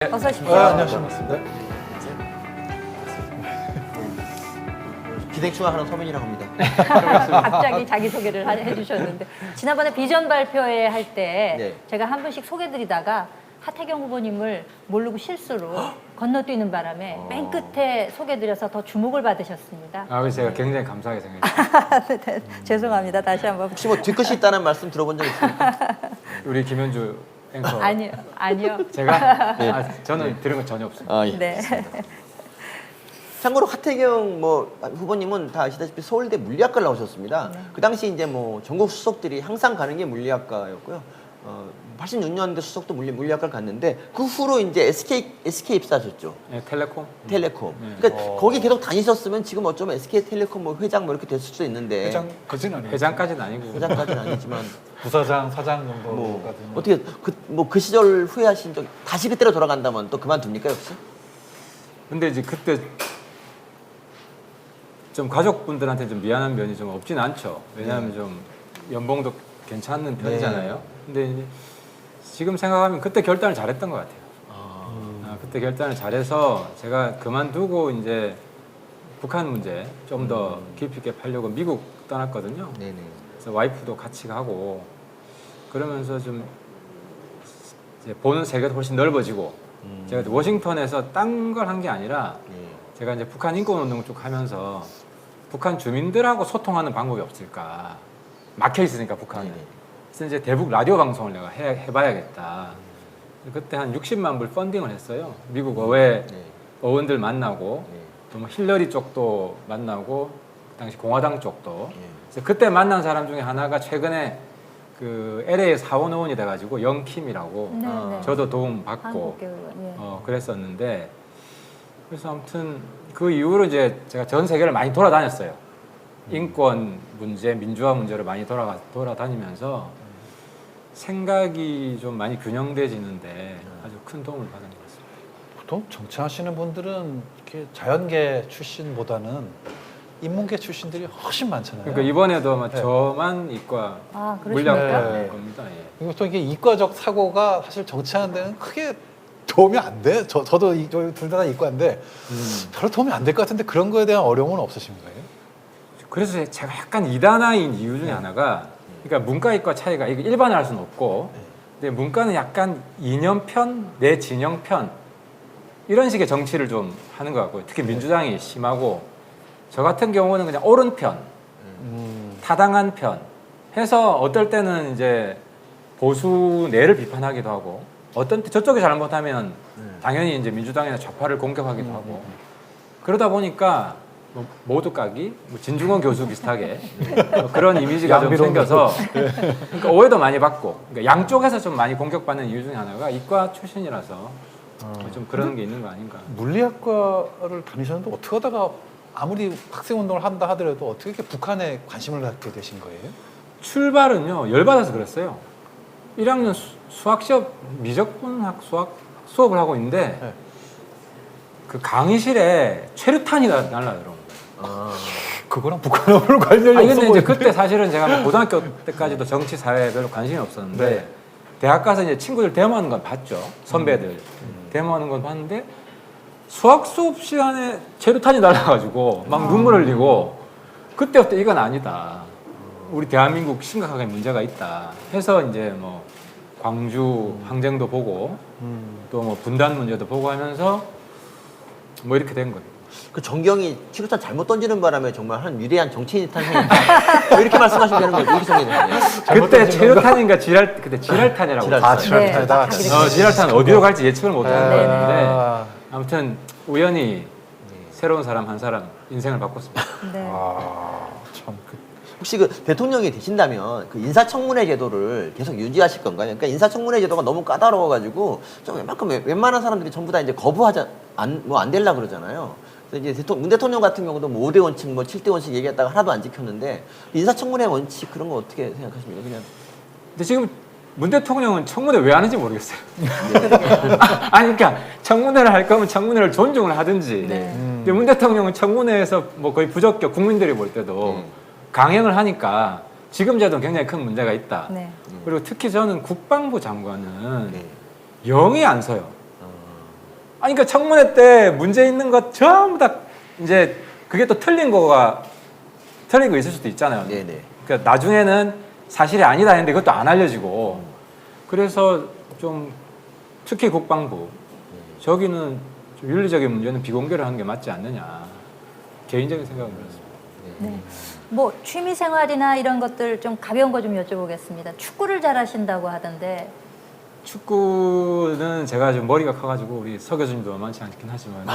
어서 오십시오. 안녕하십니까. 기생충하는 서민이라고 합니다. 갑자기 자기소개를 해주셨는데 지난번에 비전 발표회 할 때 네. 제가 한 분씩 소개드리다가 하태경 후보님을 모르고 실수로 건너뛰는 바람에 맨 끝에 소개드려서 더 주목을 받으셨습니다. 그래서 제가 굉장히 감사하게 생각했어요. 네, 죄송합니다. 다시 한번. 혹시 뭐 뒤끝이 있다는 말씀 들어본 적 있습니까? 우리 김현주 앵커. 아니요. 제가? 저는 들은 건 전혀 없습니다. 아, 예. 네. 참고로 하태경 후보님은 다 아시다시피 서울대 물리학과를 나오셨습니다. 그 당시 이제 뭐 전국 수석들이 항상 가는 게 물리학과였고요. 86년대 수석도 물리학과를 갔는데 그 후로 이제 SK 입사하셨죠. 네, 텔레콤. 그러니까 거기 계속 다니셨으면 지금 어쩌면 SK텔레콤 뭐 회장 뭐 이렇게 됐을 수도 있는데 회장까지는 아니고 회장까지는 아니고. 회장까지는 아니지만 부사장, 사장 정도까지는 뭐 어떻게 그 시절 후회하신 적 다시 그때로 돌아간다면 또 그만둡니까 역시? 근데 이제 그때 좀 가족분들한테 좀 미안한 면이 좀 없진 않죠. 왜냐하면 좀 연봉도 괜찮은 편이잖아요. 근데 이제 지금 생각하면 그때 결단을 잘했던 것 같아요. 그때 결단을 잘해서 제가 그만두고 이제 북한 문제 좀 더 깊이 있게 파려고 미국 떠났거든요. 네네. 그래서 와이프도 같이 가고 그러면서 좀 이제 보는 세계도 훨씬 넓어지고 제가 워싱턴에서 딴 걸 한 게 아니라 제가 이제 북한 인권운동 쭉 하면서 북한 주민들하고 소통하는 방법이 없을까. 막혀 있으니까 북한이. 그래서 이제 대북 라디오 방송을 내가 해봐야겠다. 그때 한 60만 불 펀딩을 했어요. 미국 의회 의원들 만나고 또 뭐 힐러리 쪽도 만나고 그 당시 공화당 쪽도. 그래서 그때 만난 사람 중에 하나가 최근에 그 LA 사원 의원이 돼가지고 영킴이라고 네. 저도 도움 받고 한국계 의원. 예. 그랬었는데 그래서 아무튼 그 이후로 이제 제가 전 세계를 많이 돌아다녔어요. 인권 문제, 민주화 문제를 많이 돌아다니면서 생각이 좀 많이 균형돼지는데 아주 큰 도움을 받은 것 같습니다. 보통 정치하시는 분들은 이렇게 자연계 출신보다는 인문계 출신들이 훨씬 많잖아요. 그러니까 이번에도 아마 저만 이과 그러십니까? 물리학과일 네. 겁니다. 예. 그리고 또 이게 이과적 사고가 사실 정치하는 데는 크게 도움이 안 돼. 저도 둘 다 이과인데 별로 도움이 안 될 것 같은데 그런 거에 대한 어려움은 없으신 거예요? 그래서 제가 약간 이단아인 이유 중에 하나가 그러니까 문과 이과 차이가 이거 일반화할 수는 없고 근데 문과는 약간 이념편, 내 진영편 이런 식의 정치를 좀 하는 것 같고요. 특히 민주당이 심하고 저 같은 경우는 그냥 오른편, 타당한 편 해서 어떨 때는 이제 보수 내를 비판하기도 하고 어떤 때 저쪽이 잘못하면 당연히 이제 민주당이나 좌파를 공격하기도 하고 그러다 보니까 뭐 모두 까기, 뭐 진중권 교수 비슷하게 그런 이미지가 좀 생겨서 그러니까 오해도 많이 받고 그러니까 양쪽에서 좀 많이 공격받는 이유 중에 하나가 이과 출신이라서 좀 그런 게 있는 거 아닌가. 물리학과를 다니셨는데 어떻게 하다가 아무리 학생운동을 한다 하더라도 어떻게 이렇게 북한에 관심을 갖게 되신 거예요? 출발은요 열받아서 그랬어요. 1학년 수학 시험 미적분학 수학 수업을 하고 있는데 그 강의실에 최루탄이 날라들어오는 거예요. 그거랑 북한하고는 관련이 없어 근데 이제 보이는데. 그때 사실은 제가 뭐 고등학교 때까지도 정치 사회에 별로 관심이 없었는데 대학 가서 이제 친구들 데모하는 건 봤죠. 선배들 데모하는 건 봤는데 수학 수업 시간에 최루탄이 날라가지고 막 눈물 흘리고 그때부터 이건 아니다. 우리 대한민국 심각하게 문제가 있다. 해서 이제 뭐 광주 항쟁도 보고 또 뭐 분단 문제도 보고 하면서 뭐 이렇게 된 거예요. 그 정경이 치료탄 잘못 던지는 바람에 정말 한 위대한 정치인이 탄생했다. 뭐 이렇게 말씀하시면 되는 거예요. 이렇게 정리되네요. 그때 최루탄인가 그때 지랄탄이라고 지랄탄이다. 네. 지랄탄 어디로 갈지 예측을 못하는 네. 거였는데 아무튼 우연히 새로운 사람 한 사람 인생을 바꿨습니다. 네. 참. 혹시 그 대통령이 되신다면 그 인사청문회 제도를 계속 유지하실 건가요? 그러니까 인사청문회 제도가 너무 까다로워가지고 좀 웬만한 사람들이 전부 다 이제 안 되려 그러잖아요. 그래서 이제 문 대통령 같은 경우도 뭐 5대 원칙, 뭐 7대 원칙 얘기했다가 하나도 안 지켰는데 인사청문회 원칙 그런 거 어떻게 생각하십니까? 그냥. 근데 지금 문 대통령은 청문회 왜 하는지 모르겠어요. 아니 그러니까 청문회를 할 거면 청문회를 존중을 하든지. 근데 문 대통령은 청문회에서 뭐 거의 부적격 국민들이 볼 때도 강행을 하니까 지금 제도는 굉장히 큰 문제가 있다. 네. 그리고 특히 저는 국방부 장관은 영이 안 서요. 아니 그러니까 청문회 때 문제 있는 것 전부 다 이제 그게 또 틀린 거 있을 수도 있잖아요. 네네. 그러니까 나중에는 사실이 아니다 했는데 그것도 안 알려지고 그래서 좀 특히 국방부 저기는 좀 윤리적인 문제는 비공개를 하는 게 맞지 않느냐 개인적인 생각은 그렇습니다. 네. 뭐 취미 생활이나 이런 것들 좀 가벼운 거 좀 여쭤보겠습니다. 축구를 잘하신다고 하던데. 축구는 제가 좀 머리가 커가지고 우리 서 교수님도 많지 않긴 하지만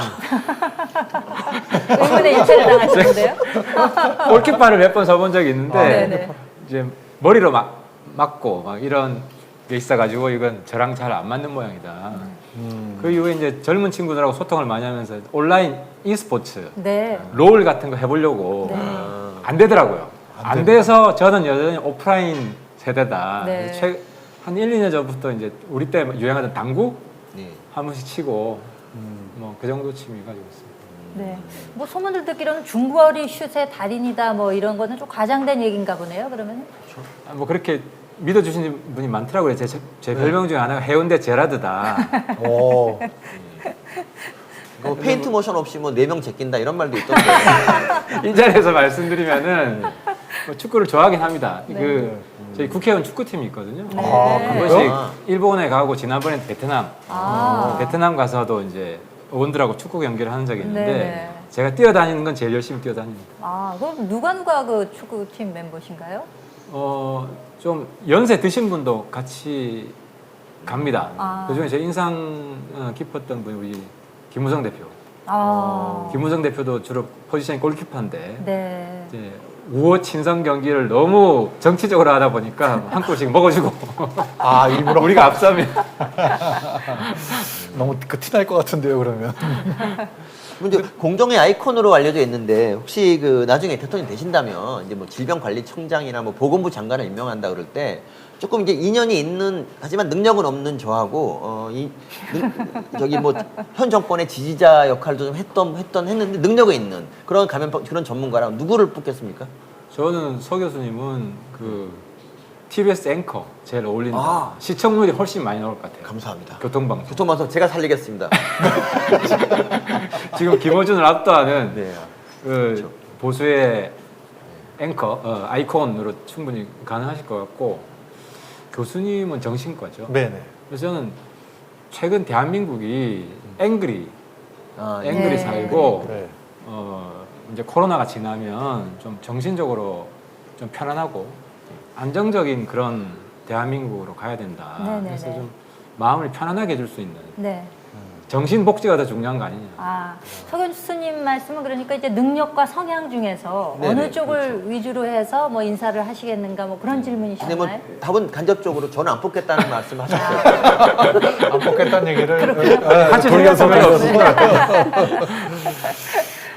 의문의 일체를 당하시는데요? 골키퍼를 몇 번 서본 적이 있는데 네네. 이제 머리로 맞고 막 이런 게 있어가지고 이건 저랑 잘 안 맞는 모양이다. 그 이후에 이제 젊은 친구들하고 소통을 많이 하면서 온라인 e스포츠, 네. 롤 같은 거 해보려고 네. 안 되더라고요. 안 안 돼서 저는 여전히 오프라인 세대다. 네. 한 1, 2년 전부터 이제 우리 때 유행하던 당구 네. 한 번씩 치고 뭐 그 정도 취미 가지고 있습니다. 네. 뭐 소문들 듣기로는 중거리 슛의 달인이다 뭐 이런 거는 좀 과장된 얘기인가 보네요. 그러면 아, 뭐 그렇게 믿어주시는 분이 많더라고요. 제 별명 중에 하나가 해운대 제라드다. 오. 페인트 모션 없이 뭐 4명 제낀다 이런 말도 있던데. 이 자리에서 말씀드리면은 뭐 축구를 좋아하긴 합니다. 네. 그 저희 국회의원 축구팀이 있거든요. 네. 아, 한 번씩 그래요? 일본에 가고 지난번에 베트남, 아. 베트남 가서도 이제 의원들하고 축구 경기를 하는 적이 있는데 네네. 제가 뛰어다니는 건 제일 열심히 뛰어다닙니다. 아, 그럼 누가 그 축구팀 멤버신가요? 좀 연세 드신 분도 같이 갑니다. 아. 그중에 제 인상 깊었던 분이 우리 김우성 대표. 아. 김우성 대표도 주로 포지션이 골키퍼인데 네. 이제 우호 친선 경기를 너무 정치적으로 하다 보니까 한 골씩 먹어주고 아, 일부러 우리가 앞서면 너무 그 티날 것 같은데요, 그러면. 이제 공정의 아이콘으로 알려져 있는데 혹시 그 나중에 대통령 되신다면 이제 뭐 질병관리청장이나 뭐 보건부 장관을 임명한다 그럴 때 조금 이제 인연이 있는 하지만 능력은 없는 저하고 저기 뭐 현 정권의 지지자 역할도 좀 했는데 능력이 있는 그런 그런 전문가랑 누구를 뽑겠습니까? 저는 서 교수님은 그 TBS 앵커 제일 어울린다. 아. 시청률이 훨씬 많이 나올 것 같아요. 감사합니다. 교통방송. 교통방송 제가 살리겠습니다. 지금 김어준을 압도하는 네. 그 그렇죠. 보수의 앵커 아이콘으로 충분히 가능하실 것 같고 교수님은 정신과죠. 네네. 그래서 저는 최근 대한민국이 앵그리 예. 네. 사회고 네. 이제 코로나가 지나면 좀 정신적으로 좀 편안하고 안정적인 그런 대한민국으로 가야 된다. 네네네. 그래서 좀 마음을 편안하게 해줄 수 있는 네. 정신 복지가 더 중요한 거 아니냐. 아, 서 교수님 말씀은 그러니까 이제 능력과 성향 중에서 네네, 어느 쪽을 위주로 해서 뭐 인사를 하시겠는가 뭐 그런 근데 질문이셨나요? 뭐 답은 간접적으로 저는 안 뽑겠다는 말씀 하셨어요. 안 뽑겠다는 얘기를 같이 돌려서 생각하면 말해서.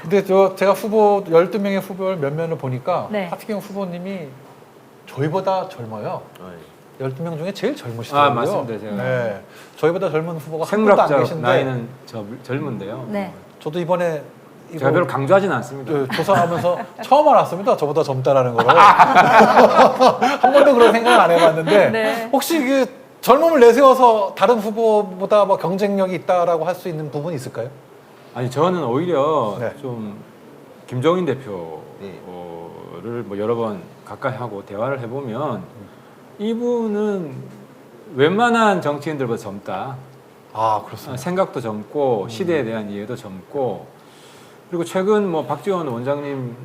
근데 제가 후보 12명의 후보를 몇 면을 보니까 네. 하태경 후보님이 저희보다 젊어요. 12명 중에 제일 젊으시더라고요. 아, 맞습니다. 제가. 네. 저희보다 젊은 후보가 한 분도 안 생물학적 계신데 나이는 젊은데요. 네. 저도 이번에 제가 별로 강조하지는 않습니다. 조사하면서 처음 알았습니다. 저보다 젊다라는 거를. 한 번도 그런 생각 안 해봤는데 네. 혹시 그 젊음을 내세워서 다른 후보보다 뭐 경쟁력이 있다라고 할 수 있는 부분이 있을까요? 아니 저는 오히려 네. 좀 김종인 대표를 네. 뭐 여러 번 가까이 하고 대화를 해보면 이분은 웬만한 정치인들보다 젊다. 아 그렇습니다. 생각도 젊고 시대에 대한 이해도 젊고 그리고 최근 뭐 박지원 원장님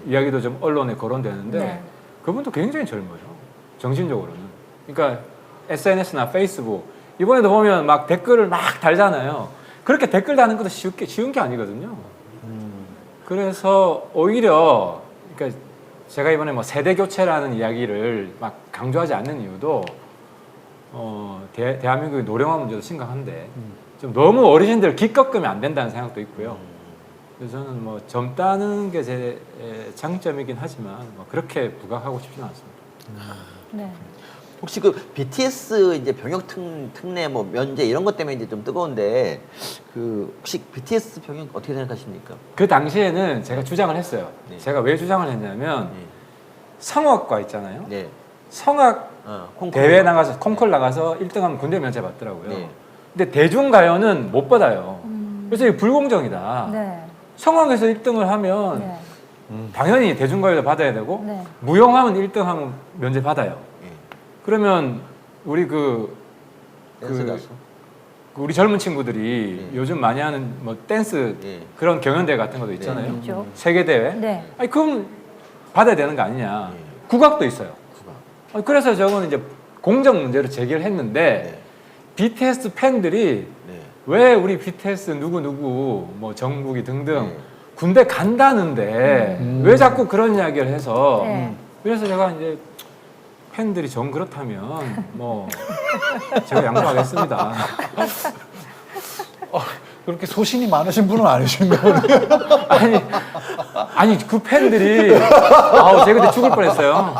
이야기도 좀 언론에 거론되는데 네. 그분도 굉장히 젊어요. 정신적으로는. 그러니까 SNS나 페이스북 이번에도 보면 막 댓글을 막 달잖아요. 그렇게 댓글 다는 것도 쉬운 게 아니거든요. 그래서 오히려 그러니까 제가 이번에 뭐 세대 교체라는 이야기를 막 강조하지 않는 이유도 대한민국의 노령화 문제도 심각한데 좀 너무 어르신들 기껏으면 안 된다는 생각도 있고요. 그래서 저는 뭐 젊다는 게 제 장점이긴 하지만 뭐 그렇게 부각하고 싶지는 않습니다. 네. 혹시 그 BTS 이제 병역 특례 뭐 면제 이런 것 때문에 이제 좀 뜨거운데 그 혹시 BTS 병역 어떻게 생각하십니까? 그 당시에는 제가 주장을 했어요. 네. 제가 왜 주장을 했냐면 성악과 있잖아요. 네. 성악 콩쿨. 대회 나가서 콩쿨 나가서 1등하면 군대 면제 받더라고요. 네. 근데 대중가요는 못 받아요. 그래서 이게 불공정이다. 네. 성악에서 1등을 하면 네. 당연히 대중가요도 받아야 되고 네. 무용하면 1등하면 면제 받아요. 예. 그러면 우리 댄스 가수. 우리 젊은 친구들이 요즘 많이 하는 뭐 댄스 예. 그런 경연대회 같은 것도 있잖아요. 있죠. 세계대회. 네. 아니 그럼 받아야 되는 거 아니냐. 예. 국악도 있어요. 국악. 아니, 그래서 저거는 이제 공정 문제로 제기를 했는데 네. BTS 팬들이 네. 왜 우리 BTS 누구 뭐 정국이 등등 네. 군대 간다는데 왜 자꾸 그런 이야기를 해서 네. 그래서 제가 이제 팬들이 정 그렇다면 뭐 제가 양보하겠습니다. 그렇게 소신이 많으신 분은 아니신가 보네요. 아니 그 팬들이 아우 제가 그때 죽을 뻔했어요.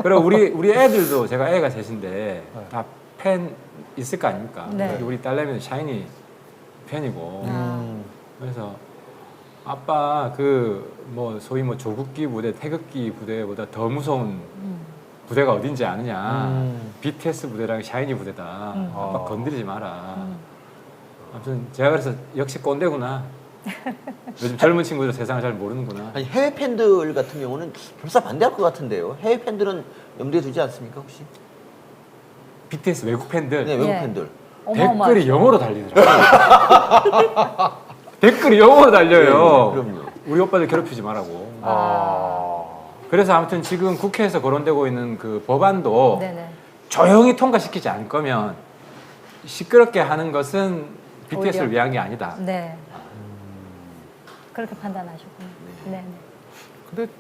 그리고 우리 애들도 제가 애가 셋인데 다 팬 있을 거 아닙니까? 네. 우리 딸내미는 샤이니 팬이고 아. 그래서 아빠 그 뭐 소위 뭐 조국기 부대, 태극기 부대보다 더 무서운 부대가 어딘지 아느냐? BTS 부대랑 샤이니 부대다. 아빠 건드리지 마라. 아무튼 제가 그래서 역시 꼰대구나. 요즘 젊은 친구들 세상을 잘 모르는구나. 아니 해외 팬들 같은 경우는 벌써 반대할 것 같은데요. 해외 팬들은 염두에 두지 않습니까 혹시? BTS 외국 팬들 네, 외국 예. 팬들. 어마어마하죠. 댓글이 영어로 달리더라고요. 댓글이 영어로 달려요. 네, 그럼요. 우리 오빠들 괴롭히지 말라고. 아. 그래서 아무튼 지금 국회에서 거론되고 있는 그 법안도 네네. 조용히 통과시키지 않을 거면 시끄럽게 하는 것은 BTS를 오히려. 위한 게 아니다. 네. 그렇게 판단하셨군요. 네. 네. 근데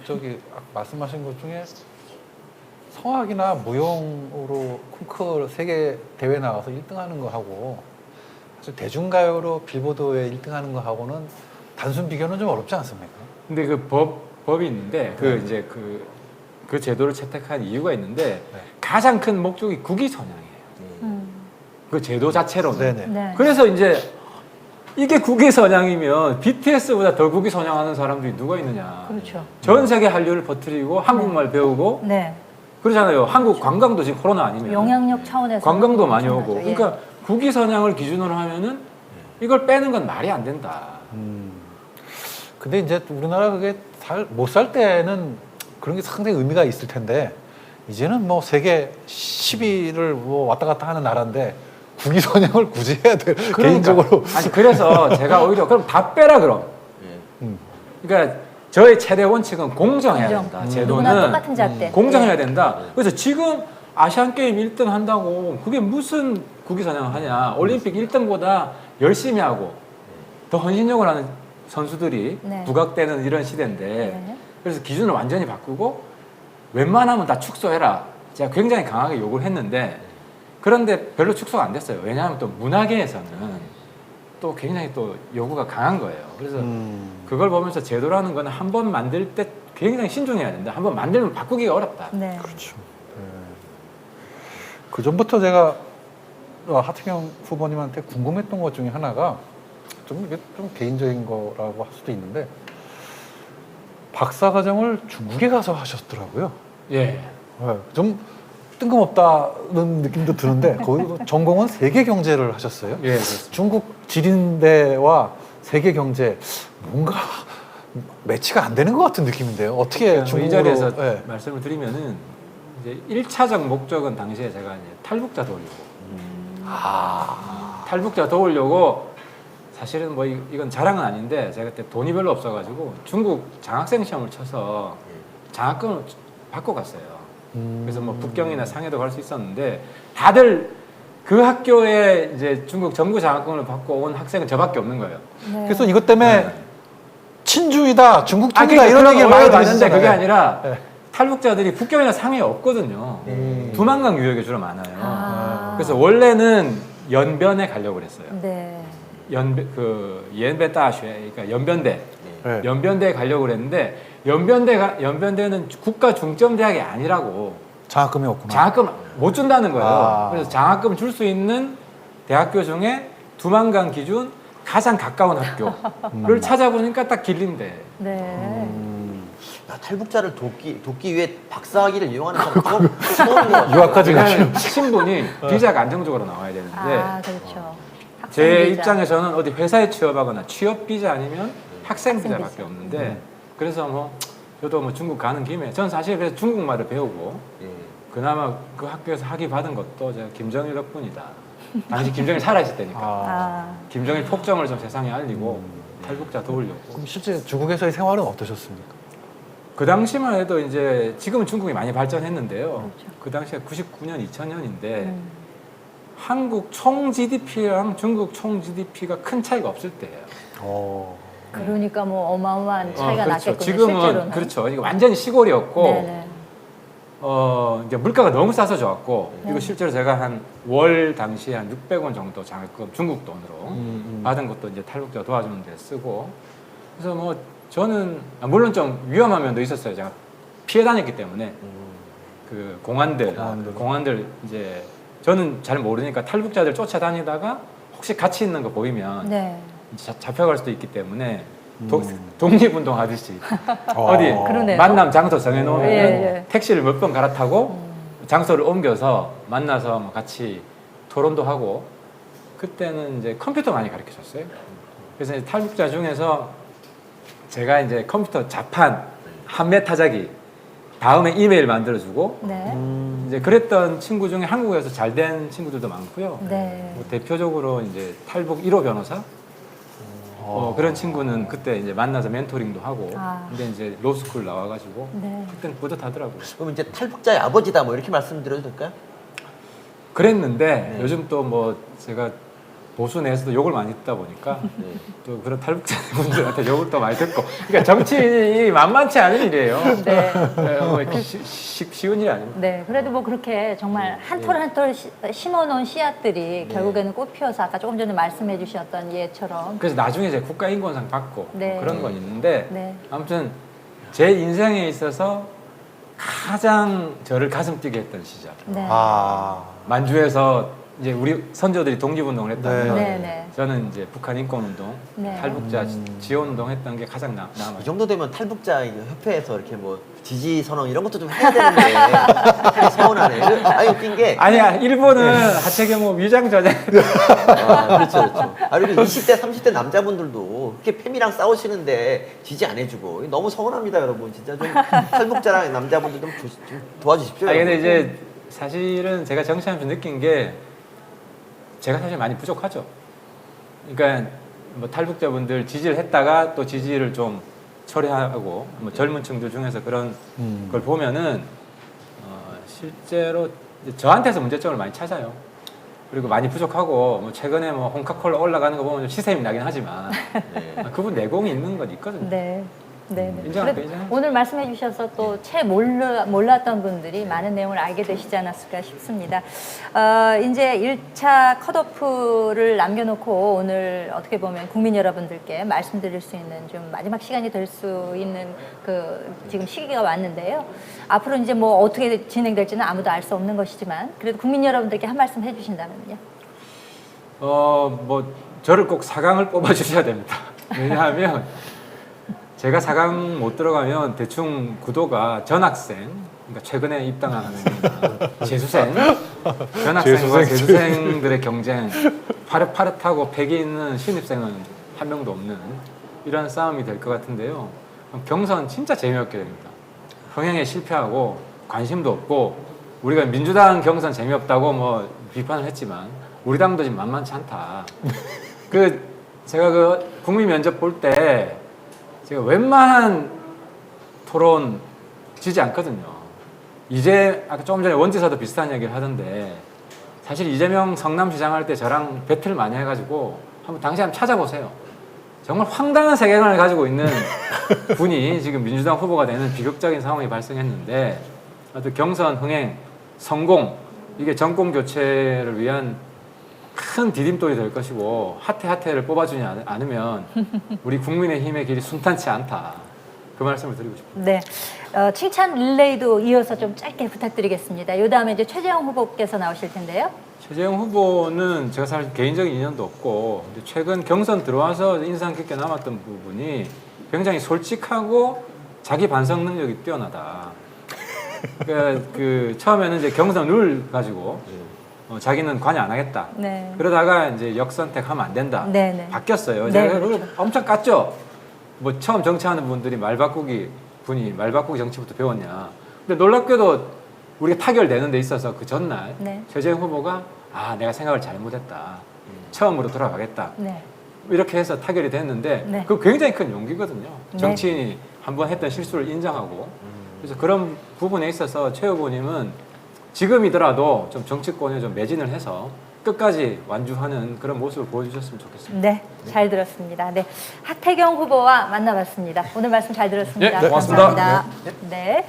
저기 아까 말씀하신 것 중에 성악이나 무용으로 콩쿠르 세계 대회 나가서 1등하는 거 하고 사실 대중가요로 빌보드에 1등하는 거 하고는 단순 비교는 좀 어렵지 않습니까? 근데 그 법이 있는데 그 이제 그 제도를 채택한 이유가 있는데 가장 큰 목적이 국위 선양이에요. 그 제도 자체로는. 네네. 네. 그래서 이제 이게 국위 선양이면 BTS보다 더 국위 선양하는 사람들이 누가 있느냐. 그렇죠. 전 세계 한류를 퍼뜨리고 한국말 배우고 네. 그러잖아요. 한국 관광도 지금 코로나 아니면 영향력 차원에서 관광도 많이 오고. 엄청나죠. 예. 그러니까 국위 선양을 기준으로 하면은 이걸 빼는 건 말이 안 된다. 근데 이제 우리나라 그게 못 살 때는 그런 게 상당히 의미가 있을 텐데 이제는 뭐 세계 10위를 뭐 왔다 갔다 하는 나라인데 국위 선양을 굳이 해야 돼. 개인적으로. 아니 그래서 제가 오히려 그럼 다 빼라 그럼. 예. 그러니까 저의 최대 원칙은 공정해야 공정. 된다. 누구나 제도는 똑같은 잣대. 공정해야 예. 된다. 그래서 지금 아시안 게임 1등 한다고 그게 무슨 국위 선양을 하냐? 올림픽 1등보다 열심히 하고 더 헌신력을 하는 선수들이 네. 부각되는 이런 시대인데 네. 그래서 기준을 완전히 바꾸고 웬만하면 다 축소해라. 제가 굉장히 강하게 요구를 했는데 그런데 별로 축소가 안 됐어요. 왜냐하면 또 문화계에서는 또 굉장히 또 요구가 강한 거예요. 그래서 그걸 보면서 제도라는 거는 한 번 만들 때 굉장히 신중해야 된다. 한 번 만들면 바꾸기가 어렵다. 네. 그렇죠. 그 전부터 제가 하태경 후보님한테 궁금했던 것 중에 하나가 이게 좀 개인적인 거라고 할 수도 있는데 박사과정을 중국에 가서 하셨더라고요. 예. 좀 뜬금없다는 느낌도 드는데 거기도 전공은 세계 경제를 하셨어요. 예, 그렇습니다. 중국 지린대와 세계 경제 뭔가 매치가 안 되는 것 같은 느낌인데요. 어떻게 이 중국으로? 자리에서 예. 말씀을 드리면은 이제 1차적 목적은 당시에 제가 이제 탈북자 도우려고 탈북자 도우려고 사실은 뭐 이건 자랑은 아닌데 제가 그때 돈이 별로 없어가지고 중국 장학생 시험을 쳐서 장학금을 받고 갔어요. 그래서 뭐 북경이나 상해도 갈 수 있었는데 다들 그 학교에 이제 중국 정부 장학금을 받고 온 학생은 저밖에 없는 거예요. 네. 그래서 이것 때문에 친주이다, 중국 아, 통이다 그러니까 이런 얘기를 많이 봤는데 들으시잖아요. 그게 아니라 네. 탈북자들이 북경이나 상해에 없거든요. 두만강 유역에 주로 많아요. 아. 그래서 원래는 연변에 가려고 그랬어요. 네. 연변大学, 그러니까 연변대. 네. 연변대에 가려고 그랬는데 연변대는 국가 중점 대학이 아니라고 장학금이 없구나. 장학금 못 준다는 거예요. 아. 그래서 장학금 줄 수 있는 대학교 중에 두만강 기준 가장 가까운 학교를 찾아보니까 딱 길린대. 네. 탈북자를 돕기 위해 박사학위를 이용하는 사람 처음인 것 같아요. 유학까지 가시. 왜냐하면 신분이 비자가 안정적으로 나와야 되는데 아, 그렇죠. 제 학생 비자. 입장에서는 어디 회사에 취업하거나 취업 비자 아니면 학생 학생 비자밖에 비자. 없는데 그래서 뭐 저도 뭐 중국 가는 김에 저는 사실 그래서 중국말을 배우고 예. 그나마 그 학교에서 학위 받은 것도 제가 김정일 덕분이다. 당시 김정일 살아있을 때니까. 아, 김정일 폭정을 좀 세상에 알리고 탈북자 도우려고. 그럼 실제 중국에서의 생활은 어떠셨습니까? 그 당시만 해도 이제 지금은 중국이 많이 발전했는데요. 그렇죠. 그 당시에 99년, 2000년인데 한국 총 GDP랑 중국 총 GDP가 큰 차이가 없을 때예요. 그러니까 뭐 어마어마한 차이가 그렇죠. 났겠군요. 지금은 실제로는. 그렇죠. 이게 완전히 시골이었고 네네. 이제 물가가 너무 싸서 좋았고 네. 이거 실제로 제가 한 월 당시에 한 600원 정도 장학금 중국 돈으로 받은 것도 이제 탈북자 도와주는 데 쓰고 그래서 뭐 저는 물론 좀 위험한 면도 있었어요. 제가 피해 다녔기 때문에 그 공안들 이제 저는 잘 모르니까 탈북자들 쫓아다니다가 혹시 같이 있는 거 보이면 네. 잡혀갈 수도 있기 때문에 독립운동 하듯이 어디 그러네요. 만남 장소 정해놓으면 예, 예. 택시를 몇 번 갈아타고 장소를 옮겨서 만나서 뭐 같이 토론도 하고 그때는 이제 컴퓨터 많이 가르쳐 줬어요. 그래서 이제 탈북자 중에서 제가 이제 컴퓨터 자판 한매 타자기 다음에 이메일 만들어주고 네. 이제 그랬던 친구 중에 한국에서 잘 된 친구들도 많고요. 네. 뭐 대표적으로 이제 탈북 1호 변호사 그런 친구는 그때 이제 만나서 멘토링도 하고 아. 근데 이제 로스쿨 나와가지고 네. 그때는 뿌듯하더라고요. 그럼 이제 탈북자의 아버지다 뭐 이렇게 말씀드려도 될까요? 그랬는데 네. 요즘 또 뭐 제가 보수 내에서도 욕을 많이 듣다 보니까 네. 또 그런 탈북자분들한테 욕을 또 많이 듣고 그러니까 정치인이 만만치 않은 일이에요. 네. 뭐 이렇게 쉬운 일이 아닙니다. 네, 그래도 뭐 그렇게 정말 한 톨 한 톨 심어놓은 씨앗들이 결국에는 꽃 피워서 아까 조금 전에 말씀해 주셨던 예처럼 그래서 나중에 이제 국가인권상 받고 네. 그런 건 있는데 네. 아무튼 제 인생에 있어서 가장 저를 가슴 뛰게 했던 시절 네. 만주에서 이제 우리 선조들이 독립운동을 했다면 네, 네. 저는 이제 북한 인권운동, 네. 탈북자 지원운동 했던 게 가장 남아요. 이 정도 되면 탈북자 협회에서 이렇게 뭐 지지 선언 이런 것도 좀 해야 되는데 서운하네. 아니 웃긴 게 아니야 일본은 하체경호 위장 저장 그렇죠. 그리고 20대 30대 남자분들도 그렇게 팸이랑 싸우시는데 지지 안 해주고 너무 서운합니다 여러분. 진짜 좀 탈북자랑 남자분들 좀 도와주십시오. 아니 근데 여러분. 이제 사실은 제가 정치하면서 느낀 게 제가 사실 많이 부족하죠. 그러니까 뭐 탈북자분들 지지를 했다가 또 지지를 좀 철회하고 뭐 젊은 층들 중에서 그런 걸 보면은 실제로 이제 저한테서 문제점을 많이 찾아요. 그리고 많이 부족하고 뭐 최근에 뭐 홍카콜라 올라가는 거 보면 좀 시샘이 나긴 하지만 네. 그분 내공이 있는 건 있거든요. 네. 네. 네. 인정할게요, 그래도 인정할게요. 오늘 말씀해 주셔서 또 채 몰랐던 분들이 많은 내용을 알게 되시지 않았을까 싶습니다. 이제 1차 컷오프를 남겨놓고 오늘 어떻게 보면 국민 여러분들께 말씀드릴 수 있는 좀 마지막 시간이 될 수 있는 그 지금 시기가 왔는데요. 앞으로 이제 뭐 어떻게 진행될지는 아무도 알 수 없는 것이지만 그래도 국민 여러분들께 한 말씀 해주신다면요. 뭐 저를 꼭 4강을 뽑아 주셔야 됩니다. 왜냐하면 제가 4강 못 들어가면 대충 구도가 전학생, 그러니까 최근에 입당하는 재수생, 전학생과 재수생들의 경쟁, 파릇파릇하고 패기 있는 신입생은 한 명도 없는 이런 싸움이 될 것 같은데요. 경선 진짜 재미없게 됩니다. 흥행에 실패하고 관심도 없고 우리가 민주당 경선 재미없다고 뭐 비판을 했지만 우리 당도 지금 만만치 않다. 제가 그 국민 면접 볼 때 제가 웬만한 토론 지지 않거든요. 아까 조금 전에 원지사도 비슷한 얘기를 하던데 사실 이재명 성남시장 할 때 저랑 배틀 많이 해가지고 당시 한번 찾아보세요. 정말 황당한 세계관을 가지고 있는 분이 지금 민주당 후보가 되는 비극적인 상황이 발생했는데 아무튼 경선 흥행 성공 이게 정권 교체를 위한 큰 디딤돌이 될 것이고 하태를 뽑아주지 않으면 우리 국민의힘의 길이 순탄치 않다. 그 말씀을 드리고 싶습니다. 네. 칭찬 릴레이도 이어서 좀 짧게 부탁드리겠습니다. 이 다음에 이제 최재형 후보께서 나오실 텐데요. 최재형 후보는 제가 사실 개인적인 인연도 없고 최근 경선 들어와서 인상 깊게 남았던 부분이 굉장히 솔직하고 자기 반성 능력이 뛰어나다. 그 처음에는 이제 경선 룰 가지고 자기는 관여 안 하겠다. 네. 그러다가 이제 역선택하면 안 된다. 네, 네. 바뀌었어요. 네, 제가 그렇죠. 룰 엄청 깠죠. 뭐 처음 정치하는 분들이 말 바꾸기 정치부터 배웠냐. 근데 놀랍게도 우리가 타결되는 데 있어서 그 전날 네. 최재형 후보가 내가 생각을 잘못했다. 처음으로 돌아가겠다. 네. 이렇게 해서 타결이 됐는데 네. 그 굉장히 큰 용기거든요. 네. 정치인이 한번 했던 실수를 인정하고 그래서 그런 부분에 있어서 최 후보님은 지금이더라도 좀 정치권에 좀 매진을 해서 끝까지 완주하는 그런 모습을 보여주셨으면 좋겠습니다. 네, 잘 들었습니다. 네, 하태경 후보와 만나봤습니다. 오늘 말씀 잘 들었습니다. 네, 고맙습니다. 감사합니다. 네.